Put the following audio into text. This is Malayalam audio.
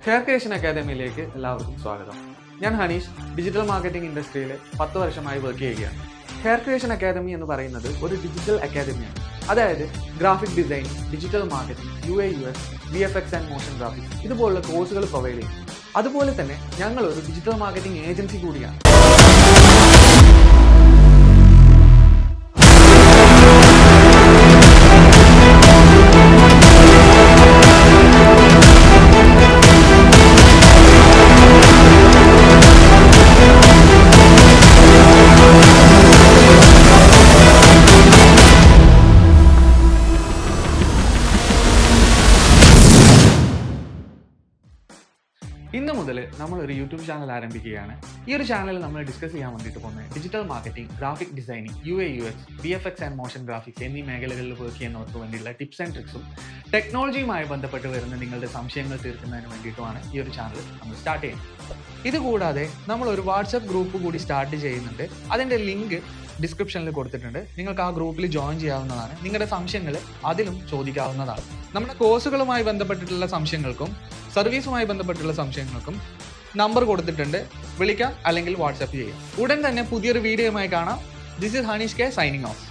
ഹെയർ ക്രിയേഷൻ അക്കാദമിയിലേക്ക് എല്ലാവർക്കും സ്വാഗതം. ഞാൻ ഹനീഷ്, ഡിജിറ്റൽ മാർക്കറ്റിംഗ് ഇൻഡസ്ട്രിയിൽ 10 വർഷമായി വർക്ക് ചെയ്യുകയാണ്. ഹെയർ ക്രിയേഷൻ അക്കാദമി എന്ന് പറയുന്നത് ഒരു ഡിജിറ്റൽ അക്കാദമിയാണ്. അതായത് graphic design, digital marketing, UX, VFX and motion graphics ഇതുപോലുള്ള കോഴ്സുകൾ പ്രൊവൈഡ് ചെയ്യും. അതുപോലെ തന്നെ ഞങ്ങൾ ഒരു ഡിജിറ്റൽ മാർക്കറ്റിംഗ് ഏജൻസി കൂടിയാണ്. ഇന്ന് മുതൽ നമ്മൾ ഒരു യൂട്യൂബ് ചാനൽ ആരംഭിക്കുകയാണ്. ഈ ഒരു ചാനലിൽ നമ്മൾ ഡിസ്കസ് ചെയ്യാൻ വേണ്ടിയിട്ട് പോകുന്നത് digital marketing, graphic designing, UX, VFX and motion graphics എന്നീ മേഖലകളിൽ വർക്ക് ചെയ്യുന്നവർക്ക് വേണ്ടിയുള്ള ടിപ്സ് ആൻഡ് ട്രിക്സും ടെക്നോളജിയുമായി ബന്ധപ്പെട്ട് വരുന്ന നിങ്ങളുടെ സംശയങ്ങൾ തീർക്കുന്നതിന് വേണ്ടിയിട്ടുമാണ് ഈ ഒരു ചാനൽ നമ്മൾ സ്റ്റാർട്ട് ചെയ്യുന്നത്. ഇതുകൂടാതെ നമ്മൾ ഒരു വാട്സപ്പ് ഗ്രൂപ്പ് കൂടി സ്റ്റാർട്ട് ചെയ്യുന്നുണ്ട്. അതിൻ്റെ ലിങ്ക് ഡിസ്ക്രിപ്ഷനിൽ കൊടുത്തിട്ടുണ്ട്. നിങ്ങൾക്ക് ആ ഗ്രൂപ്പിൽ ജോയിൻ ചെയ്യാവുന്നതാണ്. നിങ്ങളുടെ സംശയങ്ങൾ അതിലും ചോദിക്കാവുന്നതാണ്. നമ്മുടെ കോഴ്സുകളുമായി ബന്ധപ്പെട്ടിട്ടുള്ള സംശയങ്ങൾക്കും സർവീസുമായി ബന്ധപ്പെട്ടുള്ള സംശയങ്ങൾക്കും നമ്പർ കൊടുത്തിട്ടുണ്ട്. വിളിക്കാം അല്ലെങ്കിൽ വാട്സാപ്പ് ചെയ്യാം. ഉടൻ തന്നെ പുതിയൊരു വീഡിയോയുമായി കാണാം. This is Hanish K signing of.